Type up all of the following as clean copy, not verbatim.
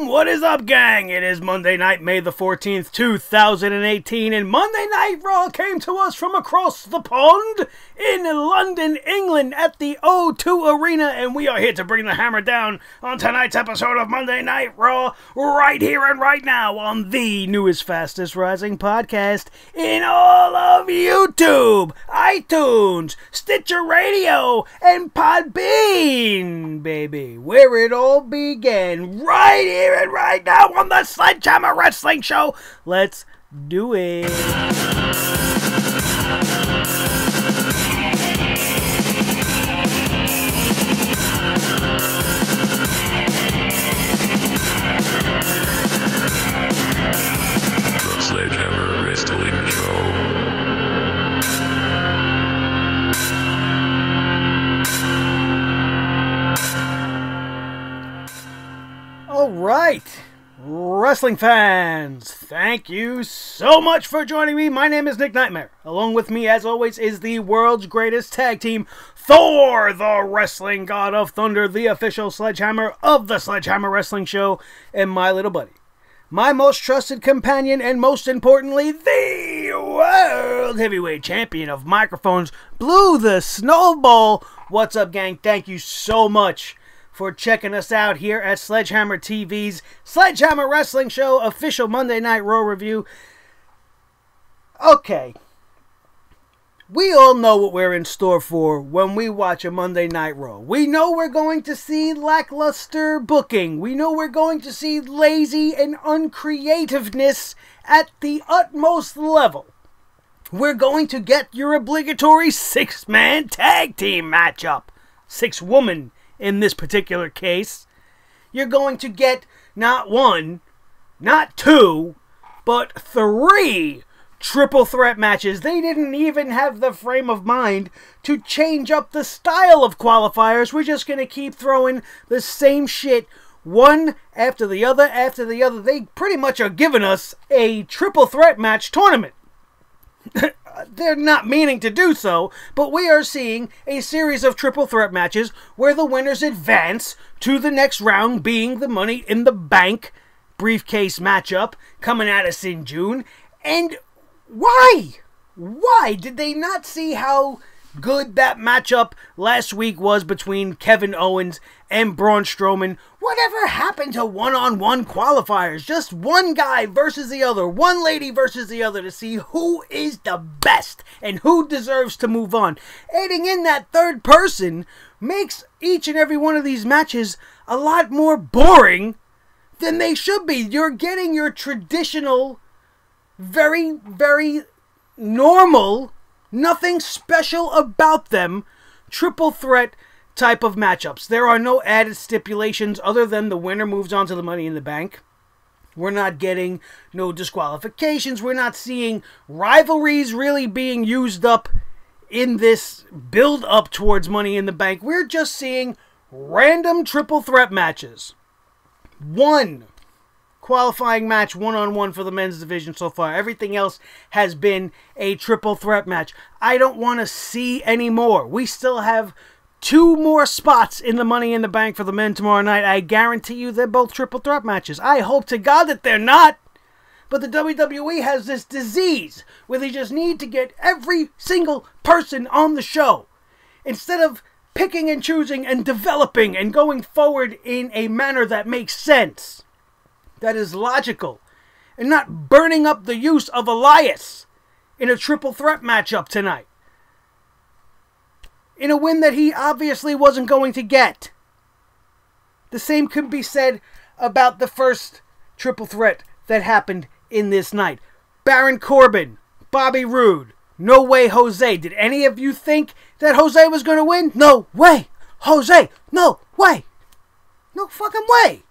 What is up, gang? It is Monday night, May the 14th, 2018, and Monday Night Raw came to us from across the pond in London, England at the O2 Arena, and we are here to bring the hammer down on tonight's episode of Monday Night Raw right here and right now on the newest, fastest rising podcast in all of YouTube, iTunes, Stitcher Radio, and Podbean, baby, where it all began, right here and right now on the Sledgehammer Wrestling Show. Let's do it. The Sledgehammer Wrestling Show. All right, wrestling fans, thank you so much for joining me. My name is Nick Nightmare. Along with me, as always, is the world's greatest tag team, Thor, the wrestling god of thunder, the official Sledgehammer of the Sledgehammer Wrestling Show, and my little buddy, my most trusted companion, and most importantly, the world heavyweight champion of microphones, Blue the Snowball. What's up, gang? Thank you so much for checking us out here at Sledgehammer TV's Sledgehammer Wrestling Show official Monday Night Raw review. Okay, we all know what we're in store for when we watch a Monday Night Raw. We know we're going to see lackluster booking. We know we're going to see lazy and uncreativeness at the utmost level. We're going to get your obligatory six-man tag team matchup. Six-woman in this particular case. You're going to get not one, not two, but three triple threat matches. They didn't even have the frame of mind to change up the style of qualifiers. We're just going to keep throwing the same shit one after the other after the other. They pretty much are giving us a triple threat match tournament. They're not meaning to do so, but we are seeing a series of triple threat matches where the winners advance to the next round, being the Money in the Bank briefcase matchup coming at us in June. And why? Why did they not see how good that matchup last week was between Kevin Owens and Braun Strowman? Whatever happened to one-on-one qualifiers? Just one guy versus the other, one lady versus the other, to see who is the best and who deserves to move on. Adding in that third person makes each and every one of these matches a lot more boring than they should be. You're getting your traditional, very, very normal, nothing special about them, triple threat type of matchups. There are no added stipulations other than the winner moves on to the Money in the Bank. We're not getting no disqualifications. We're not seeing rivalries really being used up in this build up towards Money in the Bank. We're just seeing random triple threat matches. One qualifying match one-on-one for the men's division so far. Everything else has been a triple threat match. I don't want to see any more. We still have two more spots in the Money in the Bank for the men tomorrow night. I guarantee you they're both triple threat matches. I hope to God that they're not. But the WWE has this disease where they just need to get every single person on the show, instead of picking and choosing and developing and going forward in a manner that makes sense, that is logical, and not burning up the use of Elias in a triple threat matchup tonight, in a win that he obviously wasn't going to get. The same could be said about the first triple threat that happened in this night. Baron Corbin, Bobby Roode, No Way Jose. Did any of you think that Jose was going to win? No way. Jose, no way. No fucking way.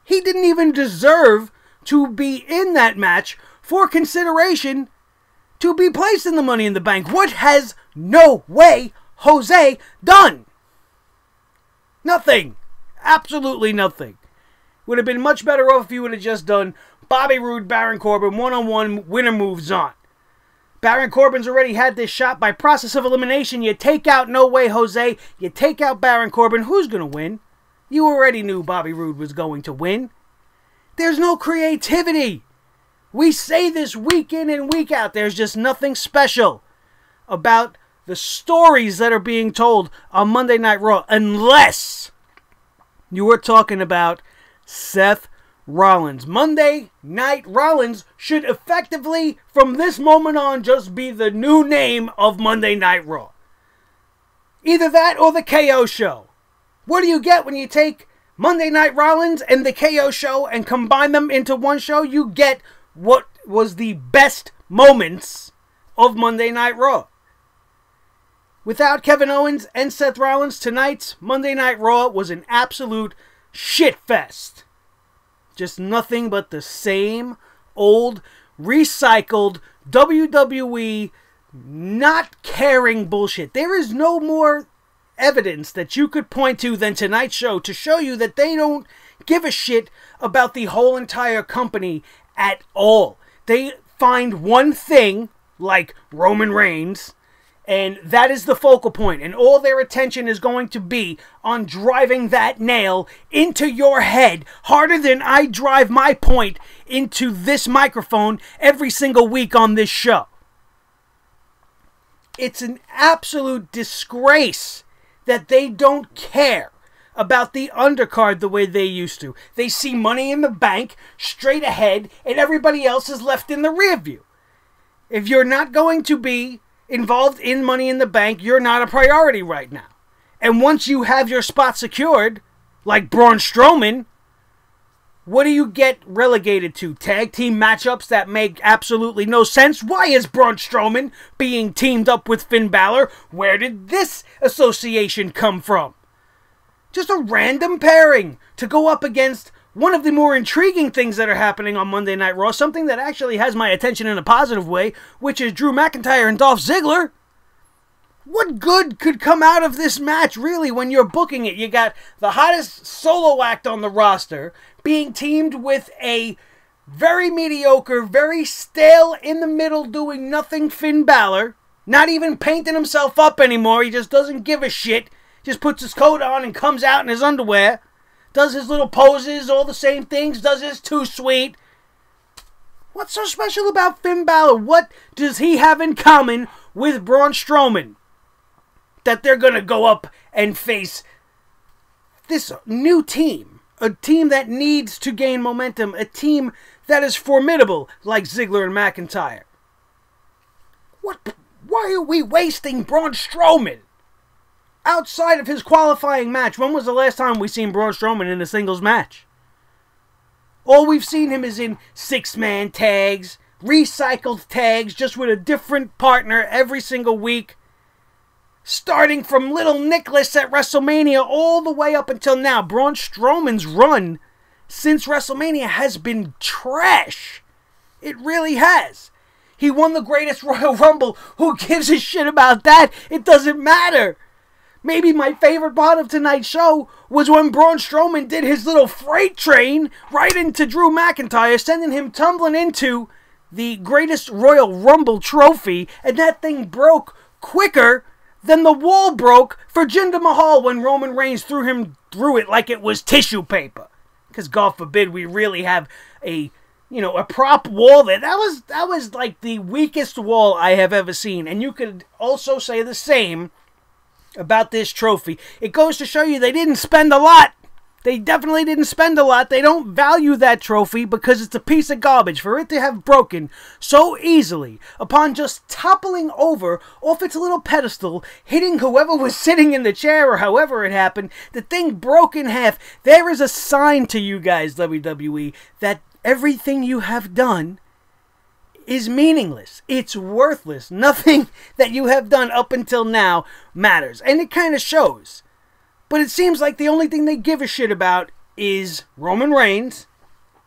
He didn't even deserve to be in that match for consideration to be placed in the Money in the Bank. What has No Way Jose done? Nothing. Absolutely nothing. Would have been much better off if you would have just done Bobby Roode, Baron Corbin, one-on-one, winner moves on. Baron Corbin's already had this shot by process of elimination. You take out No Way Jose, you take out Baron Corbin. Who's going to win? You already knew Bobby Roode was going to win. There's no creativity. We say this week in and week out. There's just nothing special about the stories that are being told on Monday Night Raw, unless you were talking about Seth Rollins. Monday Night Rollins should effectively, from this moment on, just be the new name of Monday Night Raw. Either that or the KO show. What do you get when you take Monday Night Rollins and the KO show and combine them into one show? You get what was the best moments of Monday Night Raw. Without Kevin Owens and Seth Rollins, tonight's Monday Night Raw was an absolute shitfest. Just nothing but the same old, recycled WWE not caring bullshit. There is no more evidence that you could point to than tonight's show to show you that they don't give a shit about the whole entire company at all. They find one thing, like Roman Reigns, and that is the focal point, and all their attention is going to be on driving that nail into your head harder than I drive my point into this microphone every single week on this show. It's an absolute disgrace that they don't care about the undercard the way they used to. They see Money in the Bank straight ahead, and everybody else is left in the rear view. If you're not going to be involved in Money in the Bank, you're not a priority right now. And once you have your spot secured, like Braun Strowman, what do you get relegated to? Tag team matchups that make absolutely no sense? Why is Braun Strowman being teamed up with Finn Balor? Where did this association come from? Just a random pairing to go up against one of the more intriguing things that are happening on Monday Night Raw, something that actually has my attention in a positive way, which is Drew McIntyre and Dolph Ziggler. What good could come out of this match, really, when you're booking it? You got the hottest solo act on the roster being teamed with a very mediocre, very stale, in the middle, doing nothing Finn Balor. Not even painting himself up anymore. He just doesn't give a shit. Just puts his coat on and comes out in his underwear. Does his little poses, all the same things. Does his too sweet. What's so special about Finn Balor? What does he have in common with Braun Strowman that they're going to go up and face this new team? A team that needs to gain momentum. A team that is formidable like Ziggler and McIntyre. Why are we wasting Braun Strowman? Outside of his qualifying match, when was the last time we seen Braun Strowman in a singles match? All we've seen him is in six-man tags, recycled tags, just with a different partner every single week. Starting from Little Nicholas at WrestleMania all the way up until now. Braun Strowman's run since WrestleMania has been trash. It really has. He won the greatest Royal Rumble. Who gives a shit about that? It doesn't matter. Maybe my favorite part of tonight's show was when Braun Strowman did his little freight train right into Drew McIntyre, sending him tumbling into the greatest Royal Rumble trophy, and that thing broke quicker than the wall broke for Jinder Mahal when Roman Reigns threw him through it like it was tissue paper. Because God forbid we really have a prop wall there. That was like the weakest wall I have ever seen. And you could also say the same about this trophy. It goes to show you they didn't spend a lot. They definitely didn't spend a lot. They don't value that trophy because it's a piece of garbage. For it to have broken so easily upon just toppling over off its little pedestal, hitting whoever was sitting in the chair or however it happened, the thing broke in half. There is a sign to you guys, WWE, that everything you have done is meaningless. It's worthless. Nothing that you have done up until now matters. And it kind of shows. But it seems like the only thing they give a shit about is Roman Reigns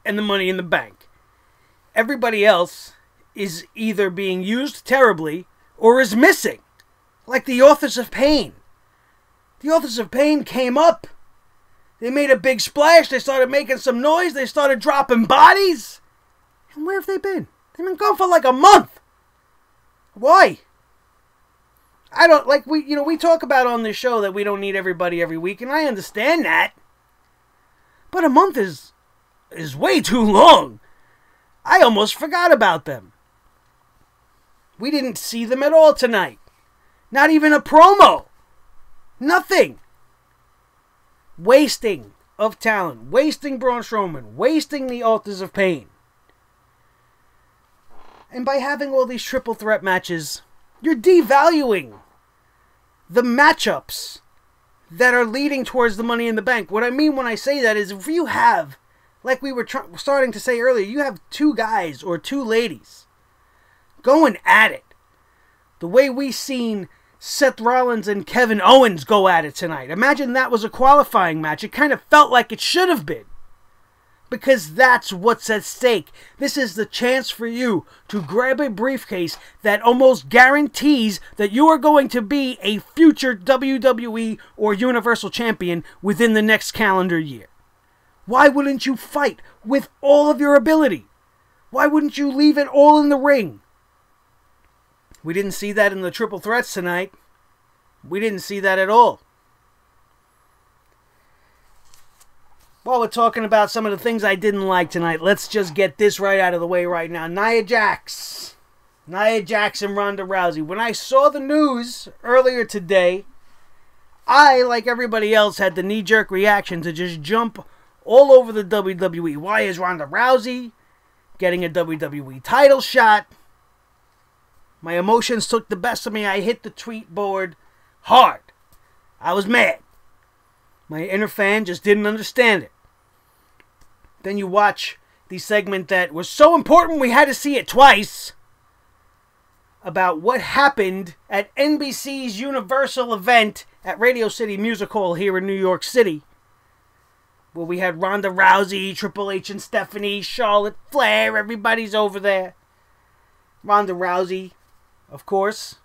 and the Money in the Bank. Everybody else is either being used terribly or is missing. Like the Authors of Pain. The Authors of Pain came up. They made a big splash. They started making some noise. They started dropping bodies. And where have they been? They've been gone for like a month. Why? I don't, like, we talk about on this show that we don't need everybody every week, and I understand that. But a month is way too long. I almost forgot about them. We didn't see them at all tonight. Not even a promo. Nothing. Wasting of talent. Wasting Braun Strowman. Wasting the Authors of Pain. And by having all these triple threat matches, you're devaluing the matchups that are leading towards the Money in the Bank. What I mean when I say that is if you have, like we were starting to say earlier, you have two guys or two ladies going at it. The way we seen Seth Rollins and Kevin Owens go at it tonight. Imagine that was a qualifying match. It kind of felt like it should have been. Because that's what's at stake. This is the chance for you to grab a briefcase that almost guarantees that you are going to be a future WWE or Universal Champion within the next calendar year. Why wouldn't you fight with all of your ability? Why wouldn't you leave it all in the ring? We didn't see that in the triple threats tonight. We didn't see that at all. While we're talking about some of the things I didn't like tonight, let's just get this right out of the way right now. NiaJax and Ronda Rousey. When I saw the news earlier today, I, like everybody else, had the knee-jerk reaction to just jump all over the WWE. Why is Ronda Rousey getting a WWE title shot? My emotions took the best of me. I hit the tweet board hard. I was mad. My inner fan just didn't understand it. Then you watch the segment that was so important we had to see it twice about what happened at NBC's Universal event at Radio City Music Hall here in New York City, where we had Ronda Rousey, Triple H and Stephanie, Charlotte Flair, everybody's over there. Ronda Rousey, of course,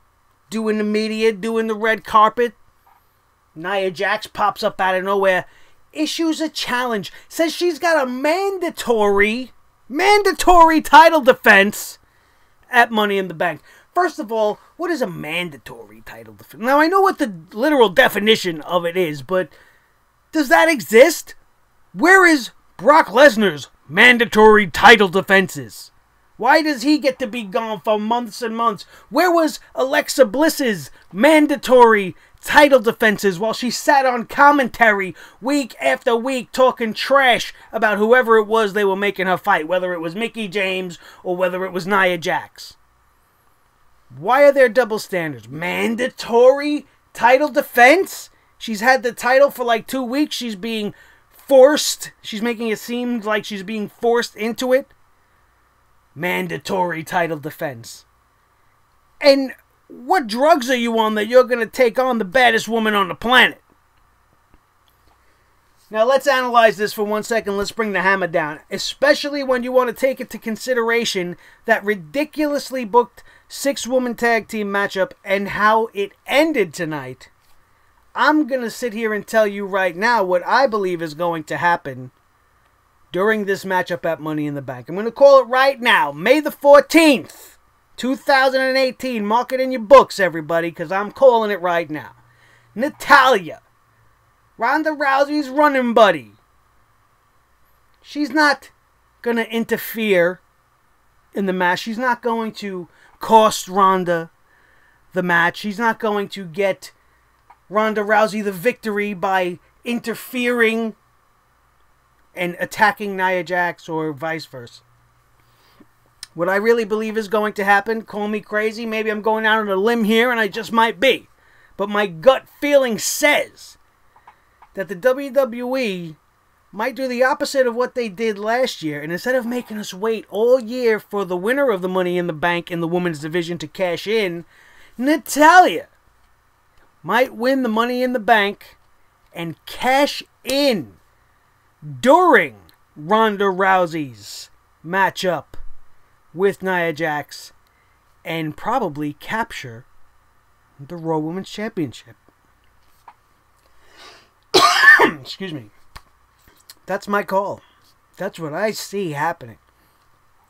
doing the media, doing the red carpet. NiaJax pops up out of nowhere, issues a challenge, says she's got a mandatory title defense at Money in the Bank. First of all, what is a mandatory title defense? Now, I know what the literal definition of it is, but does that exist? Where is Brock Lesnar's mandatory title defenses? Why does he get to be gone for months and months? Where was Alexa Bliss's mandatory title defenses while she sat on commentary week after week talking trash about whoever it was they were making her fight, whether it was Mickie James or whether it was NiaJax? Why are there double standards? Mandatory title defense? She's had the title for like 2 weeks. She's being forced. She's making it seem like she's being forced into it. Mandatory title defense. And what drugs are you on that you're going to take on the baddest woman on the planet? Now let's analyze this for 1 second. Let's bring the hammer down. Especially when you want to take into consideration that ridiculously booked 6-woman tag team matchup and how it ended tonight. I'm going to sit here and tell you right now what I believe is going to happen during this matchup at Money in the Bank. I'm going to call it right now. May the 14th, 2018. Mark it in your books, everybody, because I'm calling it right now. Natalya, Ronda Rousey's running buddy. She's not going to interfere in the match. She's not going to cost Ronda the match. She's not going to get Ronda Rousey the victory by interfering and attacking NiaJax or vice versa. What I really believe is going to happen, call me crazy, maybe I'm going out on a limb here and I just might be, but my gut feeling says that the WWE might do the opposite of what they did last year, and instead of making us wait all year for the winner of the Money in the Bank in the women's division to cash in, Natalya might win the Money in the Bank and cash in during Ronda Rousey's matchup with NiaJax and probably capture the Raw Women's Championship. Excuse me. That's my call. That's what I see happening.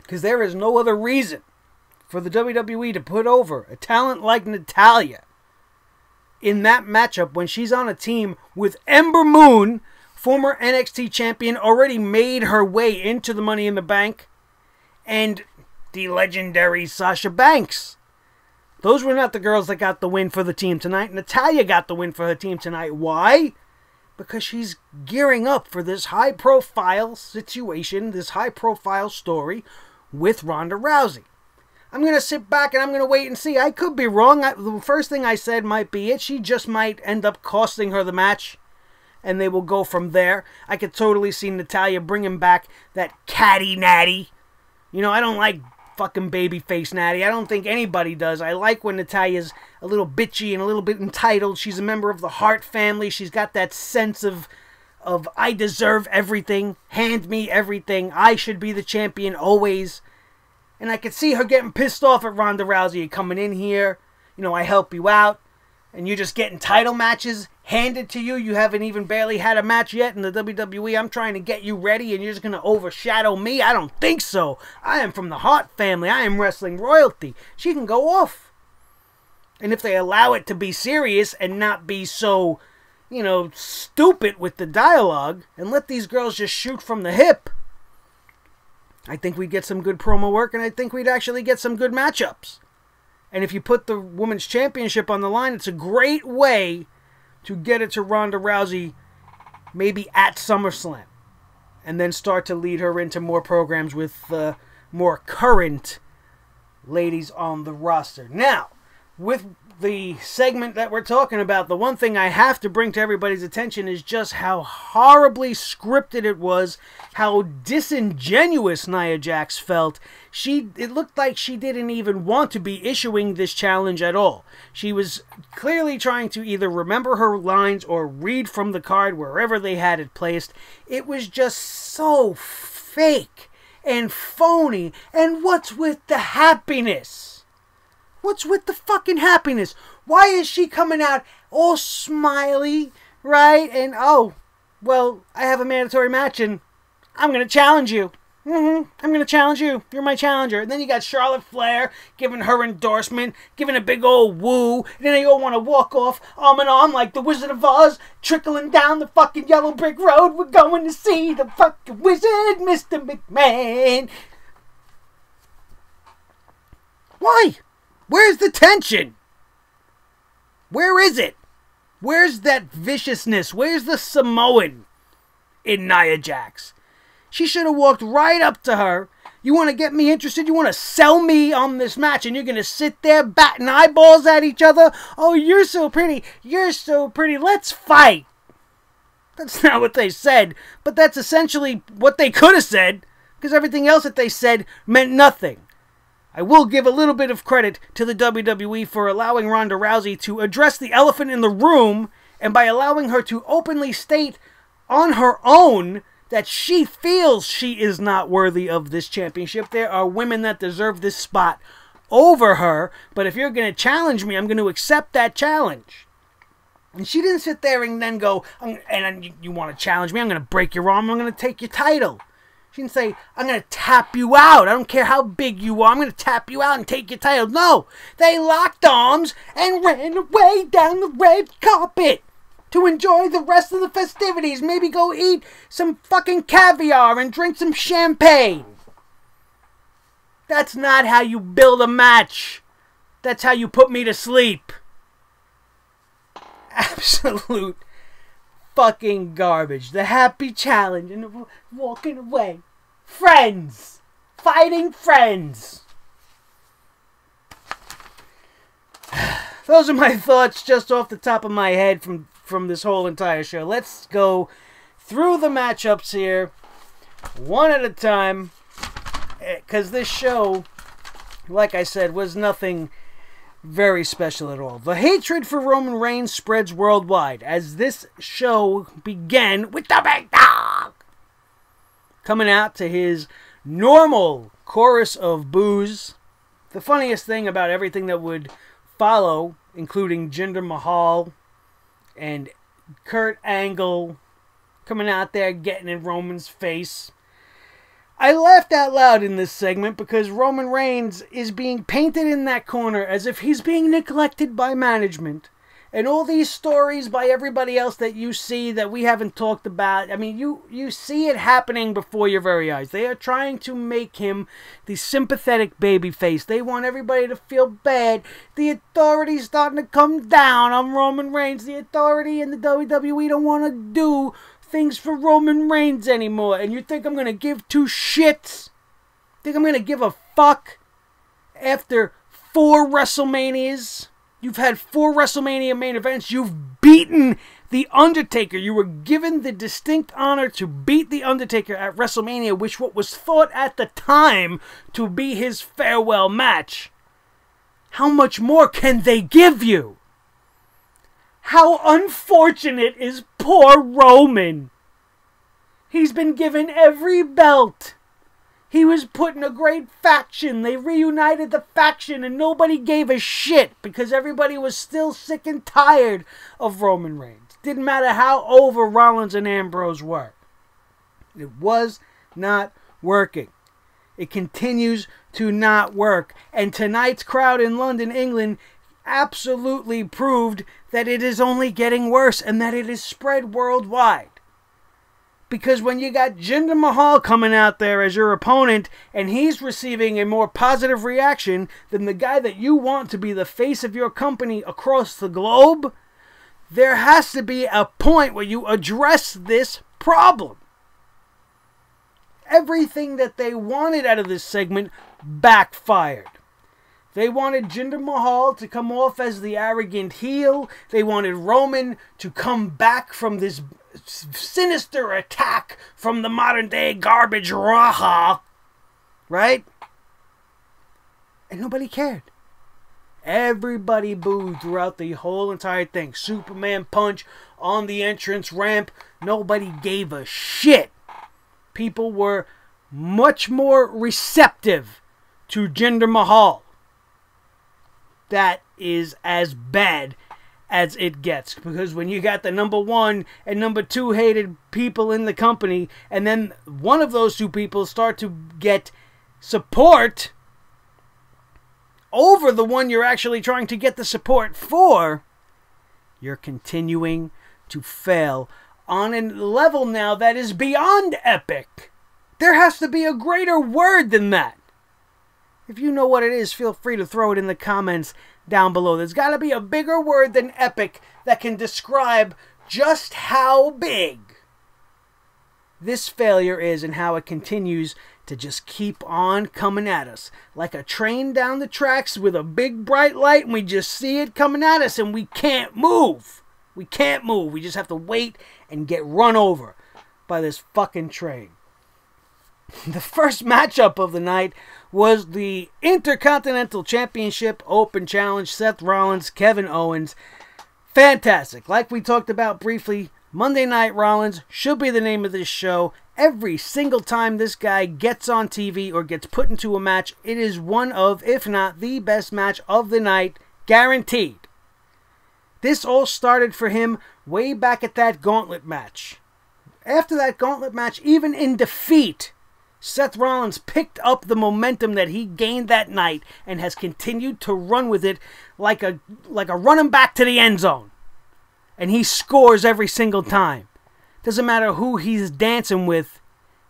Because there is no other reason for the WWE to put over a talent like Natalya in that matchup when she's on a team with Ember Moon, former NXT champion, already made her way into the Money in the Bank, and the legendary Sasha Banks. Those were not the girls that got the win for the team tonight. Natalya got the win for her team tonight. Why? Because she's gearing up for this high-profile situation, this high-profile story with Ronda Rousey. I'm going to sit back and I'm going to wait and see. I could be wrong. The first thing I said might be it. She just might end up costing her the match, and they will go from there. I could totally see Natalya bringing back that catty natty. You know, I don't like fucking babyface natty. I don't think anybody does. I like when Natalya's a little bitchy and a little bit entitled. She's a member of the Hart family. She's got that sense of I deserve everything. Hand me everything. I should be the champion always. And I could see her getting pissed off at Ronda Rousey. You're coming in here, you know, I help you out, and you're just getting title matches handed to you. You haven't even barely had a match yet in the WWE. I'm trying to get you ready, and you're just going to overshadow me? I don't think so. I am from the Hart family. I am wrestling royalty. She can go off. And if they allow it to be serious and not be so, you know, stupid with the dialogue, and let these girls just shoot from the hip, I think we'd get some good promo work, and I think we'd actually get some good matchups. And if you put the Women's Championship on the line, it's a great way to get it to Ronda Rousey, maybe at SummerSlam, and then start to lead her into more programs with more current ladies on the roster. Now, with the segment that we're talking about, the one thing I have to bring to everybody's attention is just how horribly scripted it was, how disingenuous NiaJax felt. It looked like she didn't even want to be issuing this challenge at all. She was clearly trying to either remember her lines or read from the card wherever they had it placed. It was just so fake and phony. And what's with the happiness? What's with the fucking happiness? Why is she coming out all smiley, right? And, oh, well, I have a mandatory match and I'm going to challenge you. I'm going to challenge you. You're my challenger. And then you got Charlotte Flair giving her endorsement, giving a big old woo. And then they all want to walk off arm in arm like the Wizard of Oz, trickling down the fucking yellow brick road. We're going to see the fucking wizard, Mr. McMahon. Why? Where's the tension? Where is it? Where's that viciousness? Where's the Samoan in NiaJax? She should have walked right up to her. You want to get me interested? You want to sell me on this match, and you're going to sit there batting eyeballs at each other? Oh, you're so pretty. You're so pretty. Let's fight. That's not what they said, but that's essentially what they could have said, because everything else that they said meant nothing. I will give a little bit of credit to the WWE for allowing Ronda Rousey to address the elephant in the room, and by allowing her to openly state on her own that she feels she is not worthy of this championship. There are women that deserve this spot over her, but if you're going to challenge me, I'm going to accept that challenge. And she didn't sit there and then go, you want to challenge me? I'm going to break your arm. I'm going to take your title. She didn't say, I'm going to tap you out. I don't care how big you are. I'm going to tap you out and take your title. No, they locked arms and ran away down the red carpet to enjoy the rest of the festivities. Maybe go eat some fucking caviar and drink some champagne. That's not how you build a match. That's how you put me to sleep. Absolute fucking garbage. The happy challenge and walking away. Friends. Fighting friends. Those are my thoughts just off the top of my head from this whole entire show. Let's go through the matchups here one at a time, because this show, like I said, was nothing very special at all. The hatred for Roman Reigns spreads worldwide as this show began with the big dog coming out to his normal chorus of boos. The funniest thing about everything that would follow, including Jinder Mahal and Kurt Angle coming out there getting in Roman's face. I laughed out loud in this segment because Roman Reigns is being painted in that corner as if he's being neglected by management, And all these stories by everybody else that you see that we haven't talked about, I mean, you see it happening before your very eyes. They are trying to make him the sympathetic babyface. They want everybody to feel bad. The authority's starting to come down on Roman Reigns. The authority and the WWE don't want to do things for Roman Reigns anymore. And you think I'm going to give two shits? Think I'm going to give a fuck after 4 WrestleManias? You've had 4 WrestleMania main events. You've beaten The Undertaker. You were given the distinct honor to beat The Undertaker at WrestleMania, which what was thought at the time to be his farewell match. How much more can they give you? How unfortunate is poor Roman? He's been given every belt. He was put in a great faction. They reunited the faction and nobody gave a shit because everybody was still sick and tired of Roman Reigns. Didn't matter how over Rollins and Ambrose were. It was not working. It continues to not work. And tonight's crowd in London, England absolutely proved that it is only getting worse and that it is spread worldwide. Because when you got Jinder Mahal coming out there as your opponent and he's receiving a more positive reaction than the guy that you want to be the face of your company across the globe, there has to be a point where you address this problem. Everything that they wanted out of this segment backfired. They wanted Jinder Mahal to come off as the arrogant heel. They wanted Roman to come back from this sinister attack from the modern day garbage Raha. Right? And nobody cared. Everybody booed throughout the whole entire thing. Superman punch on the entrance ramp. Nobody gave a shit. People were much more receptive to Jinder Mahal. That is as bad as it gets. Because when you got the number 1 and number 2 hated people in the company, and then one of those 2 people start to get support over the one you're actually trying to get the support for, you're continuing to fail on a level now that is beyond epic. There has to be a greater word than that. If you know what it is, feel free to throw it in the comments down below. There's got to be a bigger word than epic that can describe just how big this failure is and how it continues to just keep on coming at us. Like a train down the tracks with a big bright light and we just see it coming at us and we can't move. We can't move. We just have to wait and get run over by this fucking train. The first matchup of the night was the Intercontinental Championship Open Challenge. Seth Rollins, Kevin Owens. Fantastic. Like we talked about briefly, Monday Night Rollins should be the name of this show. Every single time this guy gets on TV or gets put into a match, it is one of, if not the best match of the night, guaranteed. This all started for him way back at that gauntlet match. After that gauntlet match, even in defeat, Seth Rollins picked up the momentum that he gained that night and has continued to run with it like a running back to the end zone. And he scores every single time. Doesn't matter who he's dancing with,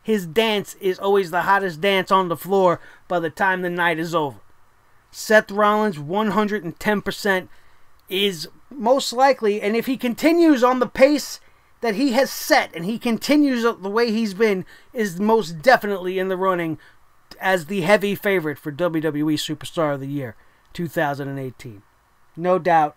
his dance is always the hottest dance on the floor by the time the night is over. Seth Rollins, 110% is most likely, and if he continues on the pace that he has set and he continues the way he's been, is most definitely in the running as the heavy favorite for WWE Superstar of the Year 2018. No doubt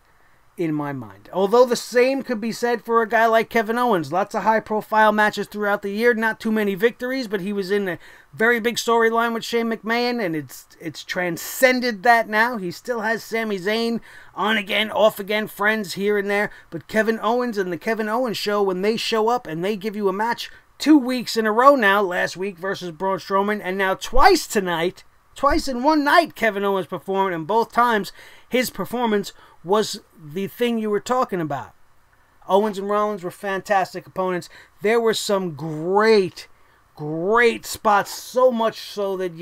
in my mind. Although the same could be said for a guy like Kevin Owens. Lots of high-profile matches throughout the year. Not too many victories, but he was in a very big storyline with Shane McMahon, and it's transcended that now. He still has Sami Zayn on again, off again, friends here and there. But Kevin Owens and the Kevin Owens Show, when they show up and they give you a match 2 weeks in a row now, last week versus Braun Strowman, and now twice tonight, twice in one night Kevin Owens performed, and both times his performance was the thing you were talking about. Owens and Rollins were fantastic opponents. There were some great spots, so much so that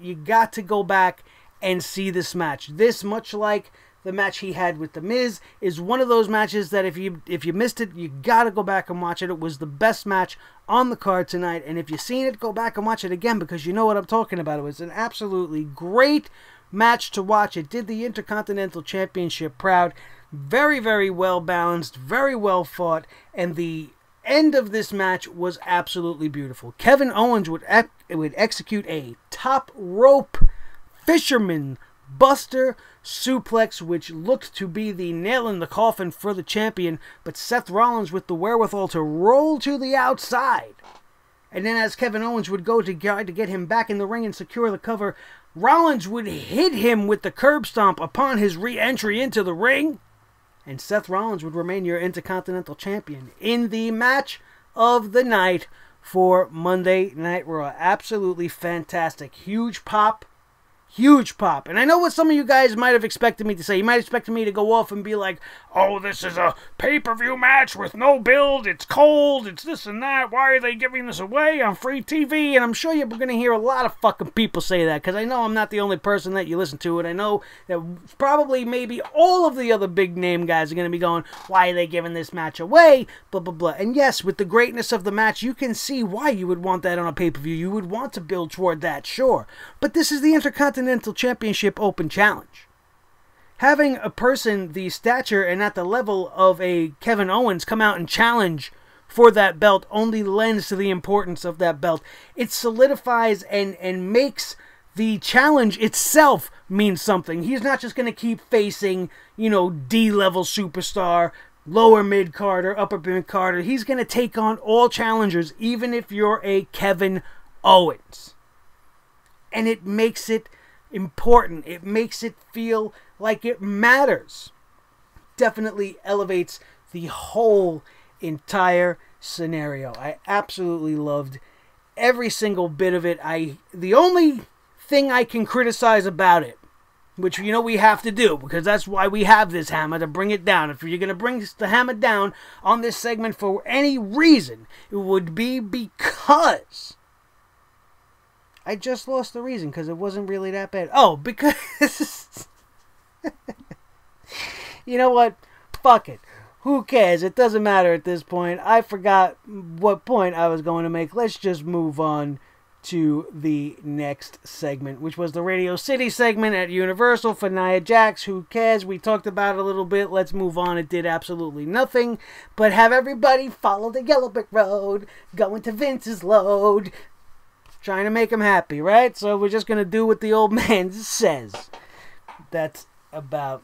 you got to go back and see this match. This, much like the match he had with The Miz is one of those matches that if you missed it, you gotta go back and watch it. It was the best match on the card tonight, and if you've seen it, go back and watch it again because you know what I'm talking about. It was an absolutely great match to watch. It did the Intercontinental Championship proud. Very, very well balanced, very well fought, and the end of this match was absolutely beautiful. Kevin Owens would execute a top rope fisherman buster suplex, which looked to be the nail in the coffin for the champion, but Seth Rollins with the wherewithal to roll to the outside. And then as Kevin Owens would go to get him back in the ring and secure the cover, Rollins would hit him with the curb stomp upon his re-entry into the ring, and Seth Rollins would remain your Intercontinental Champion in the match of the night for Monday Night Raw. Absolutely fantastic. Huge pop. Huge pop. And I know what some of you guys might have expected me to say. You might have expected me to go off and be like, oh, this is a pay-per-view match with no build. It's cold. It's this and that. Why are they giving this away on free TV? And I'm sure you're going to hear a lot of fucking people say that because I know I'm not the only person that you listen to. And I know that probably maybe all of the other big name guys are going to be going, why are they giving this match away? Blah, blah, blah. And yes, with the greatness of the match, you can see why you would want that on a pay-per-view. You would want to build toward that, sure. But this is the Intercontinental Championship Open Challenge. Having a person the stature and at the level of a Kevin Owens come out and challenge for that belt only lends to the importance of that belt. It solidifies and makes the challenge itself mean something. He's not just going to keep facing, you know, D-level superstar, lower mid-card or upper mid-card. He's going to take on all challengers, even if you're a Kevin Owens. And it makes it important. It makes it feel like it matters. Definitely elevates the whole entire scenario. I absolutely loved every single bit of it. The only thing I can criticize about it, which you know we have to do because that's why we have this hammer, to bring it down. If you're going to bring the hammer down on this segment for any reason, it would be because I just lost the reason because it wasn't really that bad. Oh, because you know what? Fuck it. Who cares? It doesn't matter at this point. I forgot what point I was going to make. Let's just move on to the next segment, which was the Radio City segment at Universal for NiaJax. Who cares? We talked about it a little bit. Let's move on. It did absolutely nothing but have everybody follow the yellow brick road, going to Vince's load. Trying to make him happy, right? So we're just going to do what the old man says. That's about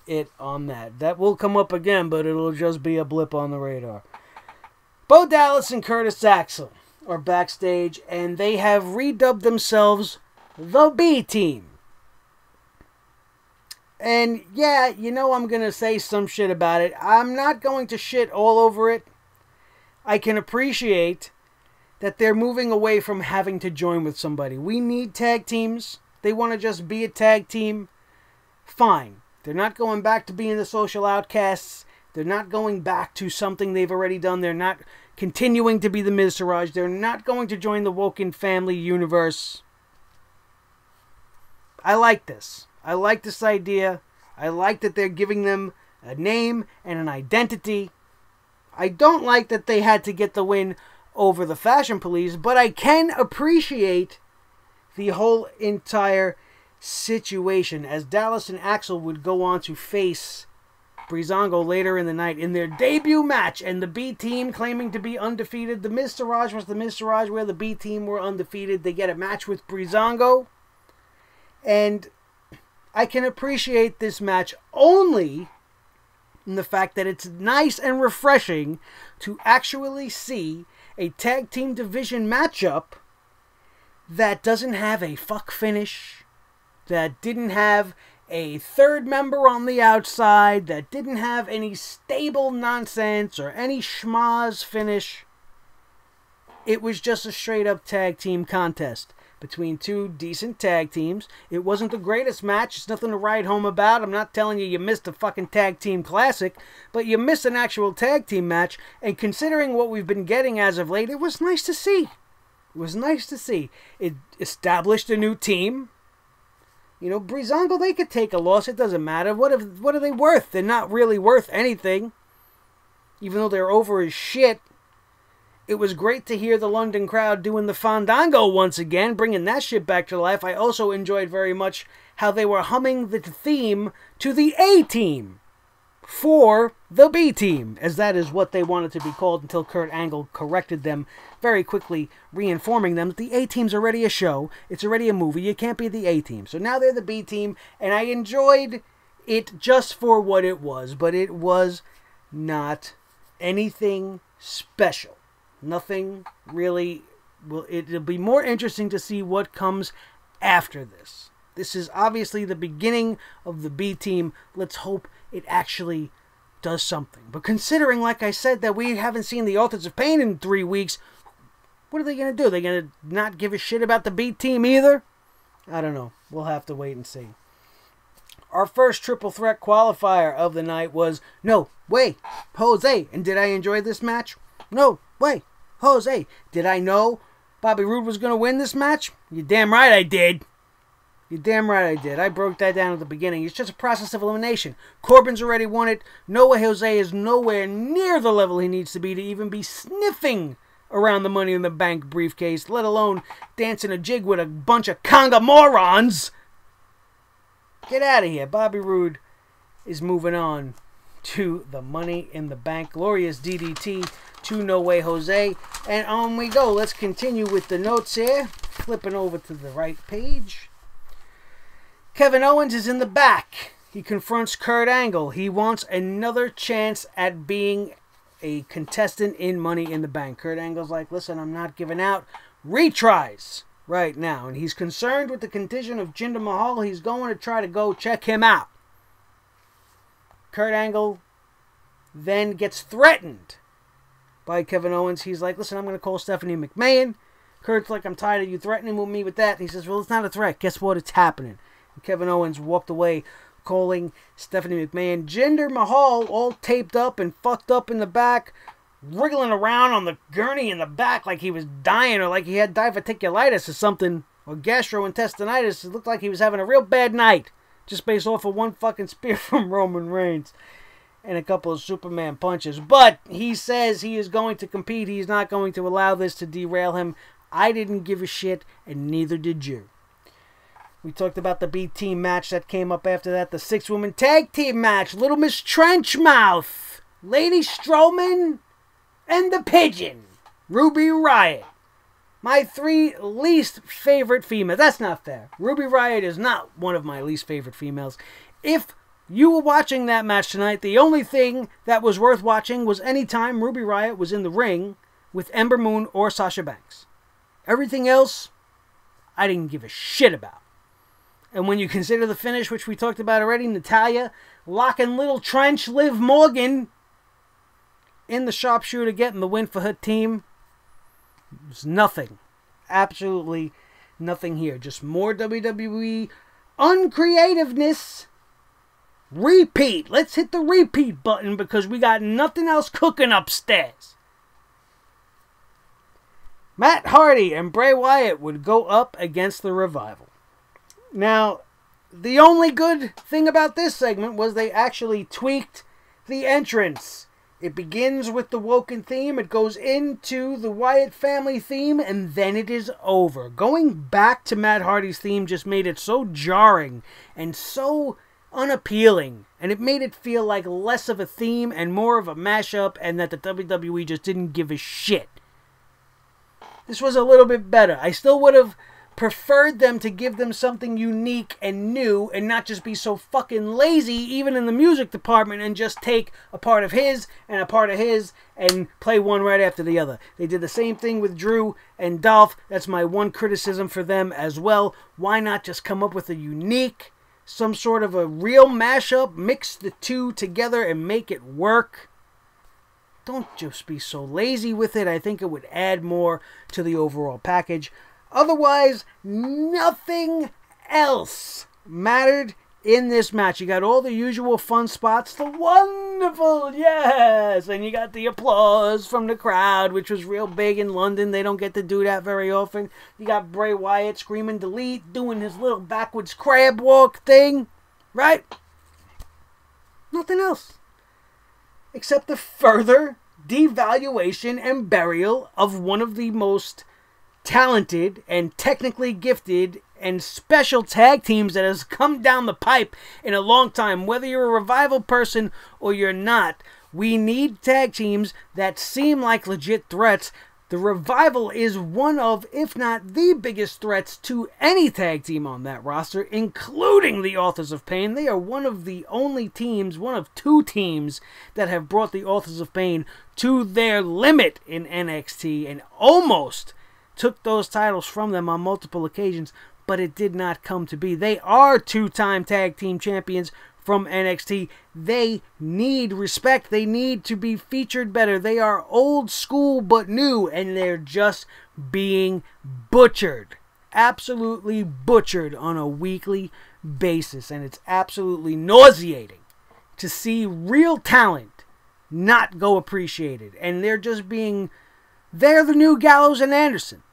it on that. That will come up again, but it'll just be a blip on the radar. Bo Dallas and Curtis Axel are backstage, and they have redubbed themselves the B Team. And yeah, you know I'm going to say some shit about it. I'm not going to shit all over it. I can appreciate that they're moving away from having to join with somebody. We need tag teams. They want to just be a tag team. Fine. They're not going back to being the social outcasts. They're not going back to something they've already done. They're not continuing to be the Miztourage. They're not going to join the Woken Family universe. I like this. I like this idea. I like that they're giving them a name and an identity. I don't like that they had to get the win over the Fashion Police, but I can appreciate the whole entire situation as Dallas and Axel would go on to face Breezango later in the night in their debut match, and the B Team claiming to be undefeated. The Miztourage was the Miztourage where the B Team were undefeated. They get a match with Breezango, and I can appreciate this match only in the fact that it's nice and refreshing to actually see a tag team division matchup that doesn't have a fuck finish, that didn't have a third member on the outside, that didn't have any stable nonsense or any schmaz finish. It was just a straight up tag team contest between two decent tag teams. It wasn't the greatest match. It's nothing to write home about. I'm not telling you you missed a fucking tag team classic, but you missed an actual tag team match. And considering what we've been getting as of late, it was nice to see. It was nice to see. It established a new team. You know, Breezango, they could take a loss. It doesn't matter. What are they worth? They're not really worth anything. Even though they're over as shit. It was great to hear the London crowd doing the Fandango once again, bringing that shit back to life. I also enjoyed very much how they were humming the theme to the A-Team for the B-Team, as that is what they wanted to be called until Kurt Angle corrected them very quickly, reinforming them that the A-Team's already a show, it's already a movie, you can't be the A-Team. So now they're the B-Team, and I enjoyed it just for what it was, but it was not anything special. Nothing really. It'll be more interesting to see what comes after this. This is obviously the beginning of the B team. Let's hope it actually does something. But considering, like I said, that we haven't seen the Authors of Pain in 3 weeks, what are they going to do? They're going to not give a shit about the B team either? I don't know. We'll have to wait and see. Our first triple threat qualifier of the night was No Way Jose. And did I enjoy this match? No way. Jose, did I know Bobby Roode was going to win this match? You're damn right I did. You're damn right I did. I broke that down at the beginning. It's just a process of elimination. Corbin's already won it. No Way Jose is nowhere near the level he needs to even be sniffing around the Money in the Bank briefcase, let alone dancing a jig with a bunch of conga morons. Get out of here. Bobby Roode is moving on to the Money in the Bank. Glorious DDT to No Way Jose. And on we go. Let's continue with the notes here. Flipping over to the right page. Kevin Owens is in the back. He confronts Kurt Angle. He wants another chance at being a contestant in Money in the Bank. Kurt Angle's like, listen, I'm not giving out retries right now. And he's concerned with the condition of Jinder Mahal. He's going to try to go check him out. Kurt Angle then gets threatened by Kevin Owens. He's like, listen, I'm going to call Stephanie McMahon. Kurt's like, I'm tired of you threatening with me with that. And he says, well, it's not a threat. Guess what? It's happening. And Kevin Owens walked away calling Stephanie McMahon. Jinder Mahal all taped up and fucked up in the back, wriggling around on the gurney in the back like he was dying or like he had diverticulitis or something, or gastrointestinitis. It looked like he was having a real bad night, just based off of one fucking spear from Roman Reigns and a couple of Superman punches. But he says he is going to compete. He's not going to allow this to derail him. I didn't give a shit, and neither did you. We talked about the B-Team match that came up after that. The 6-woman tag team match. Little Miss Trenchmouth, Lady Strowman, and the Pigeon, Ruby Riott. My 3 least favorite females. That's not fair. Ruby Riott is not one of my least favorite females. If you were watching that match tonight, the only thing that was worth watching was any time Ruby Riott was in the ring with Ember Moon or Sasha Banks. Everything else, I didn't give a shit about. And when you consider the finish, which we talked about already, Natalya locking Little Trench, Liv Morgan, in the sharpshooter, getting the win for her team, there's nothing. Absolutely nothing here. Just more WWE uncreativeness. Repeat. Let's hit the repeat button because we got nothing else cooking upstairs. Matt Hardy and Bray Wyatt would go up against the Revival. Now, the only good thing about this segment was they actually tweaked the entrance. It begins with the Woken theme, it goes into the Wyatt family theme, and then it is over. Going back to Matt Hardy's theme just made it so jarring and so unappealing, and it made it feel like less of a theme and more of a mashup, and that the WWE just didn't give a shit. This was a little bit better. I still would have preferred them to give them something unique and new and not just be so fucking lazy even in the music department and just take a part of his and a part of his and play one right after the other. They did the same thing with Drew and Dolph. That's my one criticism for them as well. Why not just come up with a unique, some sort of a real mashup, mix the two together and make it work? Don't just be so lazy with it. I think it would add more to the overall package. Otherwise, nothing else mattered in this match. You got all the usual fun spots, the wonderful yes, and you got the applause from the crowd, which was real big in London. They don't get to do that very often. You got Bray Wyatt screaming delete, doing his little backwards crab walk thing, right? Nothing else except the further devaluation and burial of one of the most talented and technically gifted and special tag teams that has come down the pipe in a long time. Whether you're a Revival person or you're not, we need tag teams that seem like legit threats. The Revival is one of, if not the biggest threats to any tag team on that roster, including the Authors of Pain. They are one of the only teams, one of two teams, that have brought the Authors of Pain to their limit in NXT and almost took those titles from them on multiple occasions, but it did not come to be. They are two-time tag team champions from NXT. They need respect. They need to be featured better. They are old school but new, and they're just being butchered. Absolutely butchered on a weekly basis, and it's absolutely nauseating to see real talent not go appreciated, and they're just being... They're the new Gallows and Anderson.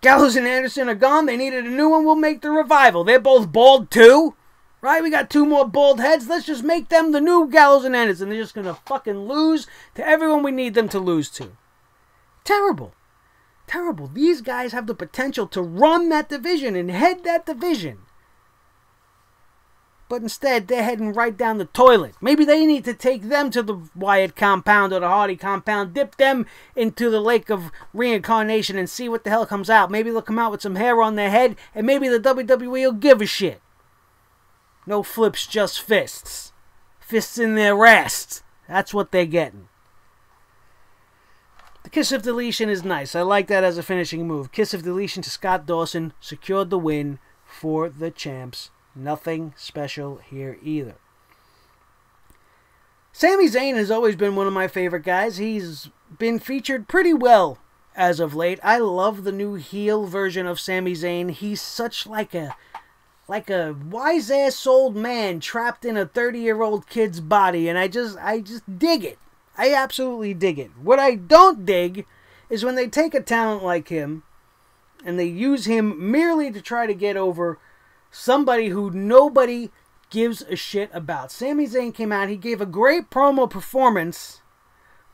Gallows and Anderson are gone. They needed a new one. We'll make the Revival. They're both bald too. Right? We got two more bald heads. Let's just make them the new Gallows and Anderson. They're just going to fucking lose to everyone we need them to lose to. Terrible. Terrible. These guys have the potential to run that division and head that division. But instead, they're heading right down the toilet. Maybe they need to take them to the Wyatt compound or the Hardy compound, dip them into the lake of reincarnation and see what the hell comes out. Maybe they'll come out with some hair on their head, and maybe the WWE will give a shit. No flips, just fists. Fists in their ass. That's what they're getting. The Kiss of Deletion is nice. I like that as a finishing move. Kiss of Deletion to Scott Dawson secured the win for the champs. Nothing special here either. Sami Zayn has always been one of my favorite guys. He's been featured pretty well as of late. I love the new heel version of Sami Zayn. He's such like a wise-ass old man trapped in a 30-year-old kid's body, and I just dig it. I absolutely dig it. What I don't dig is when they take a talent like him and they use him merely to try to get over somebody who nobody gives a shit about. Sami Zayn came out, he gave a great promo performance,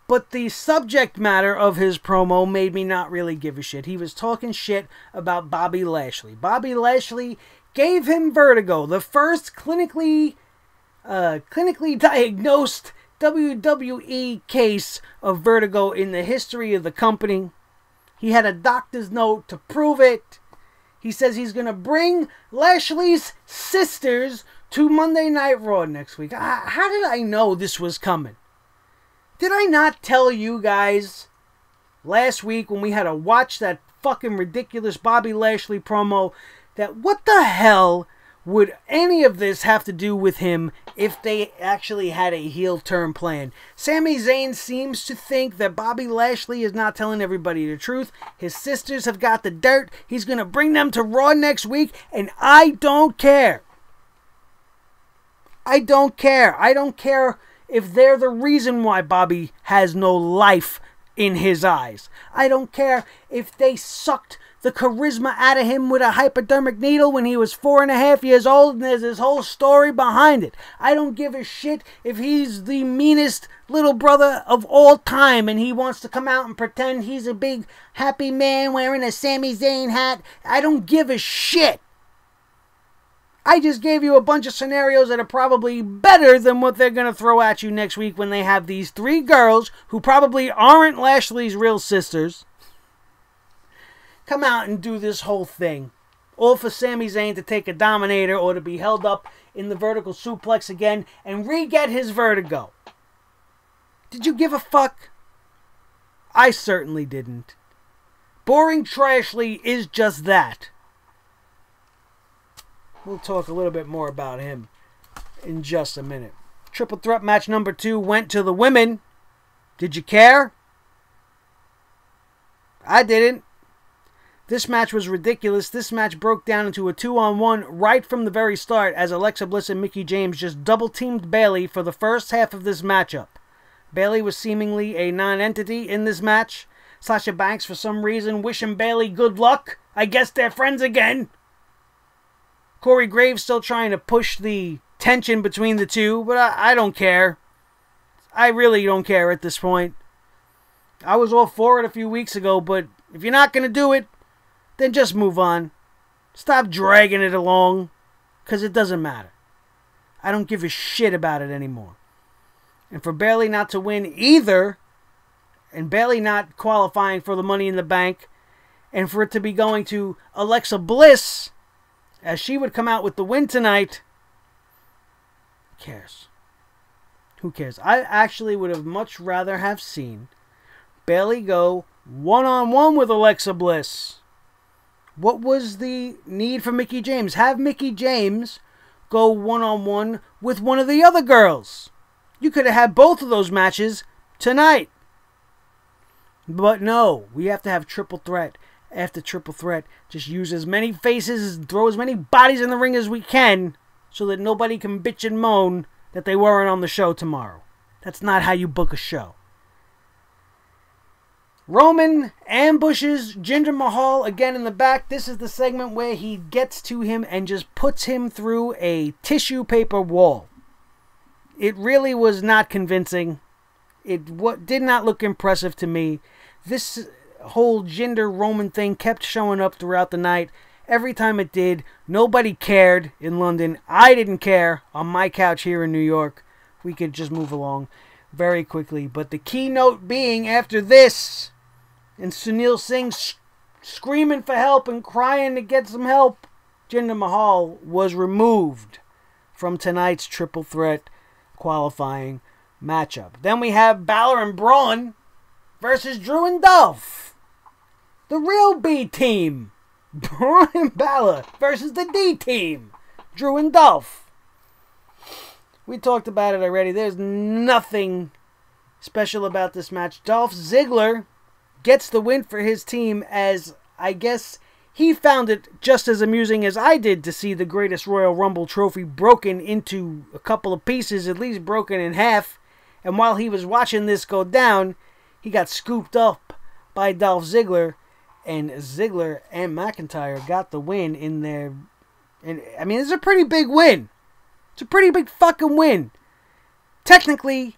but the subject matter of his promo made me not really give a shit. He was talking shit about Bobby Lashley. Bobby Lashley gave him vertigo, the first clinically diagnosed WWE case of vertigo in the history of the company. He had a doctor's note to prove it. He says he's going to bring Lashley's sisters to Monday Night Raw next week. How did I know this was coming? Did I not tell you guys last week when we had to watch that fucking ridiculous Bobby Lashley promo that what the hell would any of this have to do with him if they actually had a heel turn plan? Sami Zayn seems to think that Bobby Lashley is not telling everybody the truth. His sisters have got the dirt. He's going to bring them to Raw next week, and I don't care. I don't care. I don't care if they're the reason why Bobby has no life in his eyes. I don't care if they sucked the charisma out of him with a hypodermic needle when he was 4.5 years old, and there's this whole story behind it. I don't give a shit if he's the meanest little brother of all time and he wants to come out and pretend he's a big happy man wearing a Sami Zayn hat. I don't give a shit. I just gave you a bunch of scenarios that are probably better than what they're going to throw at you next week when they have these three girls who probably aren't Lashley's real sisters come out and do this whole thing. All for Sami Zayn to take a Dominator or to be held up in the vertical suplex again and re-get his vertigo. Did you give a fuck? I certainly didn't. Boring Trashley is just that. We'll talk a little bit more about him in just a minute. Triple threat match number 2 went to the women. Did you care? I didn't. This match was ridiculous. This match broke down into a 2-on-1 right from the very start as Alexa Bliss and Mickie James just double-teamed Bayley for the first half of this matchup. Bayley was seemingly a non-entity in this match. Sasha Banks, for some reason, wishing Bayley good luck. I guess they're friends again. Corey Graves still trying to push the tension between the two, but I don't care. I really don't care at this point. I was all for it a few weeks ago, but if you're not going to do it, then just move on. Stop dragging it along, because it doesn't matter. I don't give a shit about it anymore. And for Bayley not to win either, and Bayley not qualifying for the Money in the Bank, and for it to be going to Alexa Bliss, as she would come out with the win tonight, who cares? Who cares? I actually would have much rather have seen Bayley go one-on-one with Alexa Bliss. What was the need for Mickie James? Have Mickie James go one-on-one with one of the other girls. You could have had both of those matches tonight. But no, we have to have triple threat after triple threat. Just use as many faces, throw as many bodies in the ring as we can, so that nobody can bitch and moan that they weren't on the show tomorrow. That's not how you book a show. Roman ambushes Jinder Mahal again in the back. This is the segment where he gets to him and just puts him through a tissue paper wall. It really was not convincing. It did not look impressive to me. This whole Jinder Roman thing kept showing up throughout the night. Every time it did, nobody cared in London. I didn't care on my couch here in New York. We could just move along very quickly. But the keynote being after this, and Sunil Singh screaming for help and crying to get some help, Jinder Mahal was removed from tonight's triple threat qualifying matchup. Then we have Balor and Braun versus Drew and Dolph. The real B team. Braun and Balor versus the D team. Drew and Dolph. We talked about it already. There's nothing special about this match. Dolph Ziggler gets the win for his team, as I guess he found it just as amusing as I did to see the greatest Royal Rumble trophy broken into a couple of pieces, at least broken in half. And while he was watching this go down, he got scooped up by Dolph Ziggler, and Ziggler and McIntyre got the win in their... And I mean, it's a pretty big win. It's a pretty big fucking win. Technically,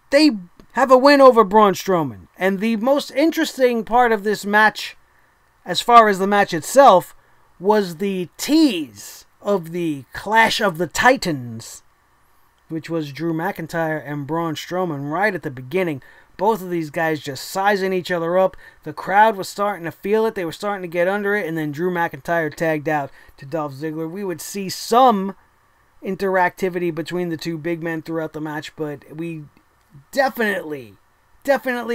they have a win over Braun Strowman. And the most interesting part of this match, as far as the match itself, was the tease of the Clash of the Titans, which was Drew McIntyre and Braun Strowman right at the beginning. Both of these guys just sizing each other up. The crowd was starting to feel it. They were starting to get under it. And then Drew McIntyre tagged out to Dolph Ziggler. We would see some interactivity between the two big men throughout the match, but we definitely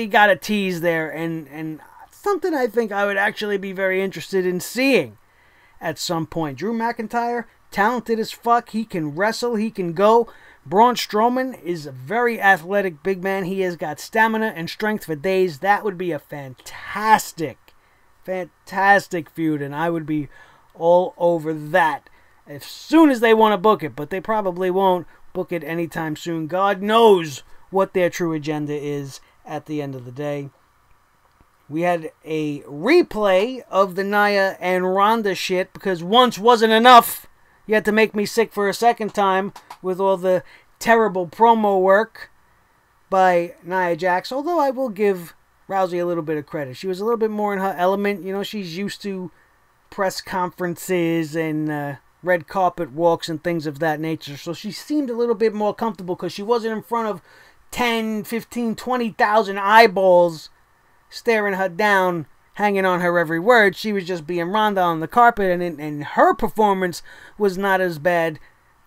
got a tease there, and something I think I would actually be very interested in seeing at some point. Drew McIntyre, talented as fuck. He can wrestle. He can go. Braun Strowman is a very athletic big man. He has got stamina and strength for days. That would be a fantastic feud, and I would be all over that as soon as they want to book it, but they probably won't book it anytime soon. God knows what their true agenda is at the end of the day. We had a replay of the Nia and Ronda shit, because once wasn't enough. You had to make me sick for a second time with all the terrible promo work by NiaJax. Although I will give Rousey a little bit of credit. She was a little bit more in her element. You know, she's used to press conferences and red carpet walks and things of that nature. So she seemed a little bit more comfortable because she wasn't in front of 10, 15, 20,000 eyeballs staring her down, hanging on her every word. She was just being Ronda on the carpet, and her performance was not as bad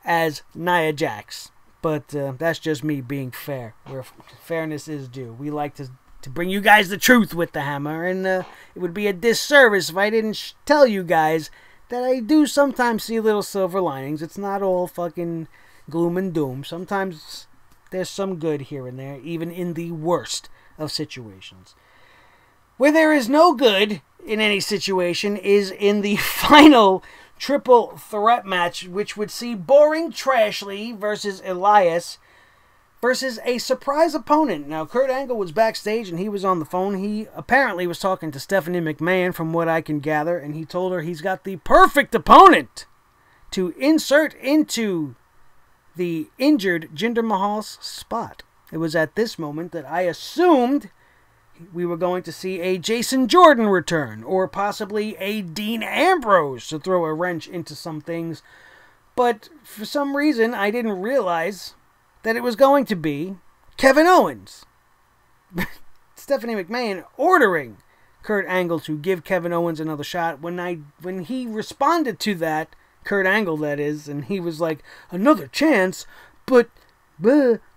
as NiaJax. But that's just me being fair, where fairness is due. We like to bring you guys the truth with the hammer, and it would be a disservice if I didn't tell you guys that I do sometimes see little silver linings. It's not all fucking gloom and doom. Sometimes there's some good here and there, even in the worst of situations. Where there is no good in any situation is in the final triple threat match, which would see Boring Trashley versus Elias versus a surprise opponent. Now, Kurt Angle was backstage and he was on the phone. He apparently was talking to Stephanie McMahon, from what I can gather, and he told her he's got the perfect opponent to insert into the injured Jinder Mahal's spot. It was at this moment that I assumed we were going to see a Jason Jordan return, or possibly a Dean Ambrose to throw a wrench into some things. But for some reason, I didn't realize that it was going to be Kevin Owens. Stephanie McMahon ordering Kurt Angle to give Kevin Owens another shot. When he responded to that, Kurt Angle that is, and he was like, another chance, but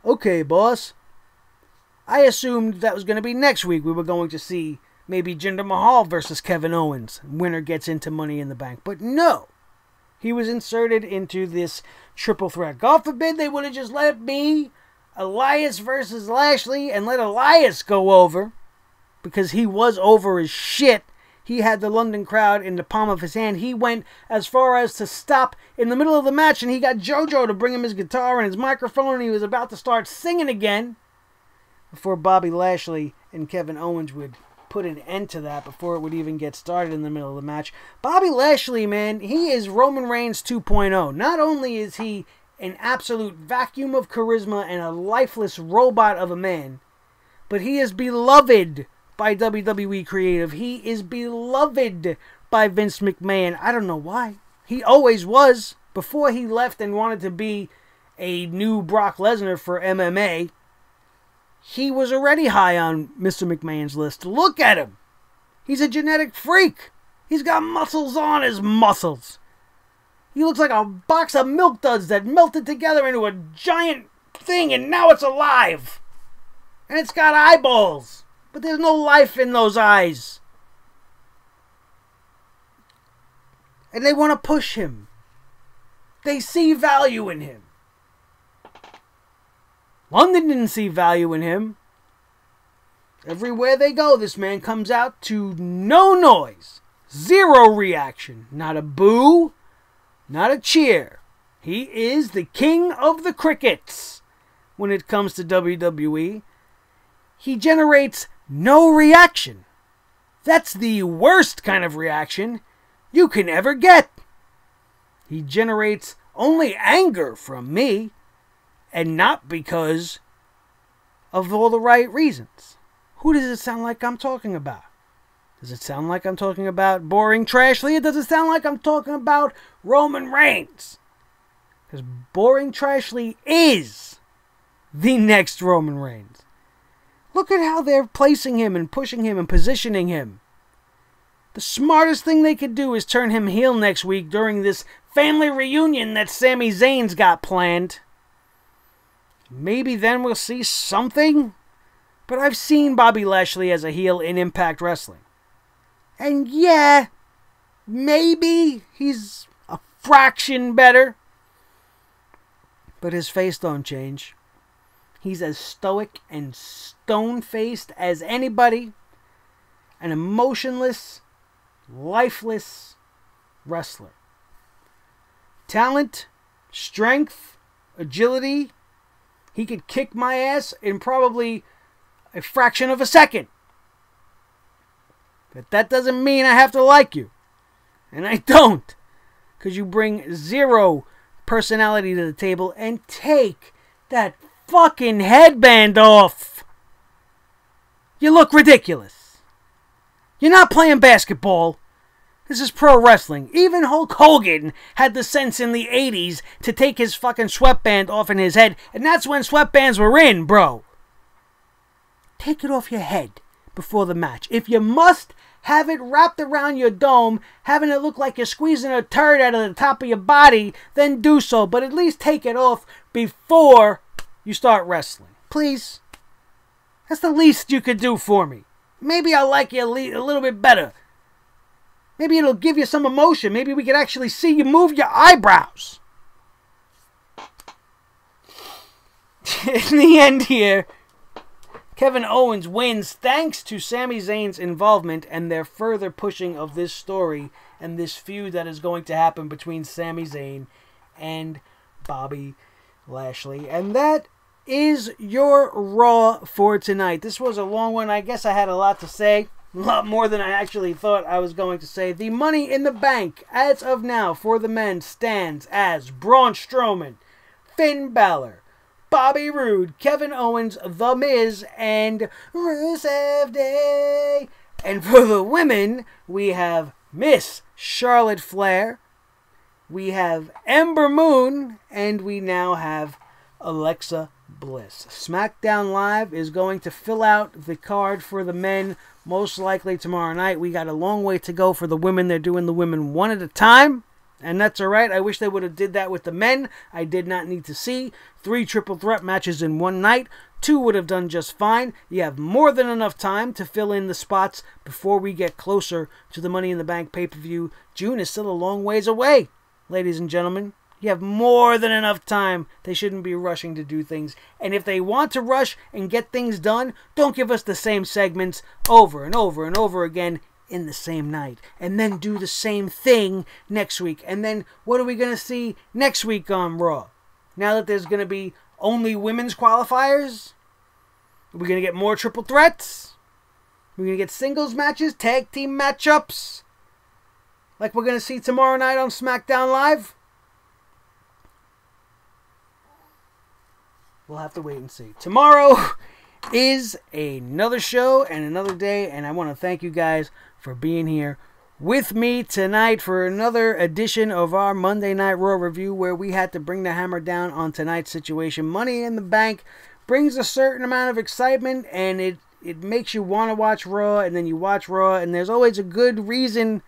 okay, boss. I assumed that was going to be next week. We were going to see maybe Jinder Mahal versus Kevin Owens. Winner gets into Money in the Bank. But no. He was inserted into this triple threat. God forbid they would have just let it be Elias versus Lashley and let Elias go over, because he was over as shit. He had the London crowd in the palm of his hand. He went as far as to stop in the middle of the match, and he got JoJo to bring him his guitar and his microphone, and he was about to start singing again before Bobby Lashley and Kevin Owens would put an end to that before it would even get started in the middle of the match. Bobby Lashley, man, he is Roman Reigns 2.0. Not only is he an absolute vacuum of charisma and a lifeless robot of a man, but he is beloved by WWE Creative. He is beloved by Vince McMahon. I don't know why. He always was. Before he left and wanted to be a new Brock Lesnar for MMA, he was already high on Mr. McMahon's list. Look at him. He's a genetic freak. He's got muscles on his muscles. He looks like a box of Milk Duds that melted together into a giant thing, and now it's alive. And it's got eyeballs. But there's no life in those eyes. And they want to push him. They see value in him. London didn't see value in him. Everywhere they go, this man comes out to no noise. Zero reaction. Not a boo. Not a cheer. He is the king of the crickets when it comes to WWE. He generates no reaction. That's the worst kind of reaction you can ever get. He generates only anger from me, and not because of all the right reasons. Who does it sound like I'm talking about? Does it sound like I'm talking about Boring Trashley? Or does it sound like I'm talking about Roman Reigns? Because Boring Trashley is the next Roman Reigns. Look at how they're placing him and pushing him and positioning him. The smartest thing they could do is turn him heel next week during this family reunion that Sami Zayn's got planned. Maybe then we'll see something. But I've seen Bobby Lashley as a heel in Impact Wrestling. And yeah, maybe he's a fraction better. But his face don't change. He's as stoic and stone-faced as anybody. An emotionless, lifeless wrestler. Talent, strength, agility. He could kick my ass in probably a fraction of a second. But that doesn't mean I have to like you. And I don't. Because you bring zero personality to the table and take that fucking headband off. You look ridiculous. You're not playing basketball. This is pro wrestling. Even Hulk Hogan had the sense in the 80s to take his fucking sweatband off in his head. And that's when sweatbands were in, bro. Take it off your head before the match. If you must have it wrapped around your dome, having it look like you're squeezing a turd out of the top of your body, then do so. But at least take it off before you start wrestling. Please. That's the least you could do for me. Maybe I'll like you a little bit better. Maybe it'll give you some emotion. Maybe we could actually see you move your eyebrows. In the end here, Kevin Owens wins thanks to Sami Zayn's involvement and their further pushing of this story and this feud that is going to happen between Sami Zayn and Bobby Lashley. And that is your Raw for tonight. This was a long one. I guess I had a lot to say. A lot more than I actually thought I was going to say. The Money in the Bank, as of now, for the men, stands as Braun Strowman, Finn Balor, Bobby Roode, Kevin Owens, The Miz, and Rusev Day. And for the women, we have Miss Charlotte Flair, we have Ember Moon, and we now have Alexa Bliss. SmackDown Live is going to fill out the card for the men most likely tomorrow night. We got a long way to go for the women. They're doing the women one at a time, and that's all right. I wish they would have did that with the men. I did not need to see 3 triple threat matches in one night. 2 would have done just fine. You have more than enough time to fill in the spots before we get closer to the Money in the Bank pay-per-view. June is still a long ways away, ladies and gentlemen. You have more than enough time. They shouldn't be rushing to do things. And if they want to rush and get things done, don't give us the same segments over and over and over again in the same night. And then do the same thing next week. And then what are we going to see next week on Raw? Now that there's going to be only women's qualifiers? Are we going to get more triple threats? We're going to get singles matches, tag team matchups? Like we're going to see tomorrow night on SmackDown Live? We'll have to wait and see. Tomorrow is another show and another day, and I want to thank you guys for being here with me tonight for another edition of our Monday Night Raw review, where we had to bring the hammer down on tonight's situation. Money in the Bank brings a certain amount of excitement, and it makes you want to watch Raw, and then you watch Raw, and there's always a good reason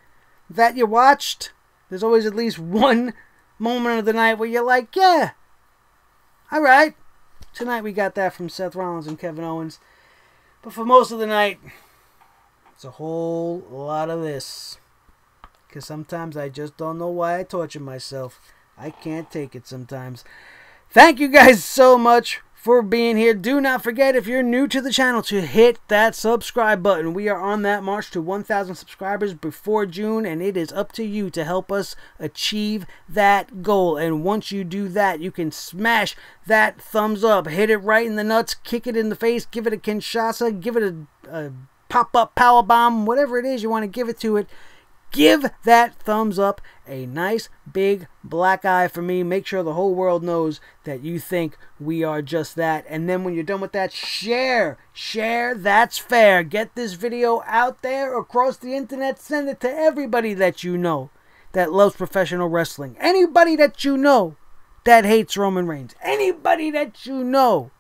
that you watched. There's always at least one moment of the night where you're like, yeah, all right. Tonight we got that from Seth Rollins and Kevin Owens. But for most of the night, it's a whole lot of this. Because sometimes I just don't know why I torture myself. I can't take it sometimes. Thank you guys so much for being here. Do not forget, if you're new to the channel, to hit that subscribe button. We are on that march to 1,000 subscribers before June, and it is up to you to help us achieve that goal. And once you do that, you can smash that thumbs up, hit it right in the nuts, kick it in the face, give it a Kinshasa, give it a pop-up power bomb, whatever it is you want to give it to it. Give that thumbs up a nice big black eye for me. Make sure the whole world knows that you think we are just that. And then when you're done with that, share. Share, that's fair. Get this video out there across the internet. Send it to everybody that you know that loves professional wrestling. Anybody that you know that hates Roman Reigns. Anybody that you know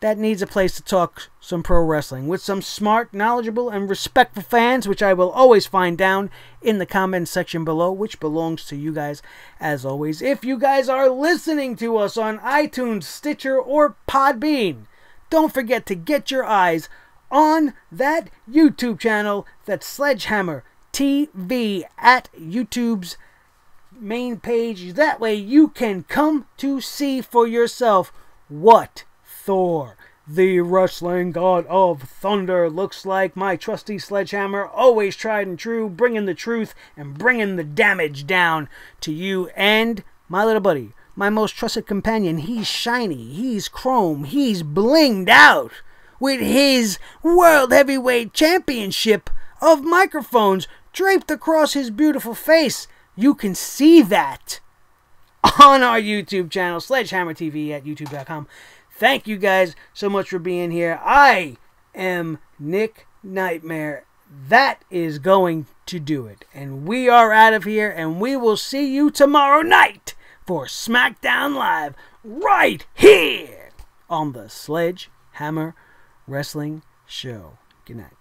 that needs a place to talk some pro wrestling with some smart, knowledgeable, and respectful fans, which I will always find down in the comments section below, which belongs to you guys as always. If you guys are listening to us on iTunes, Stitcher, or Podbean, don't forget to get your eyes on that YouTube channel, that's Sledgehammer TV at YouTube's main page. That way you can come to see for yourself what Thor, the wrestling god of thunder, looks like. My trusty Sledgehammer, always tried and true, bringing the truth and bringing the damage down to you. And my little buddy, my most trusted companion, he's shiny, he's chrome, he's blinged out with his World Heavyweight Championship of microphones draped across his beautiful face. You can see that on our YouTube channel, Sledgehammer TV at youtube.com. Thank you guys so much for being here. I am Nick Nightmare. That is going to do it. And we are out of here, and we will see you tomorrow night for SmackDown Live right here on the Sledgehammer Wrestling Show. Good night.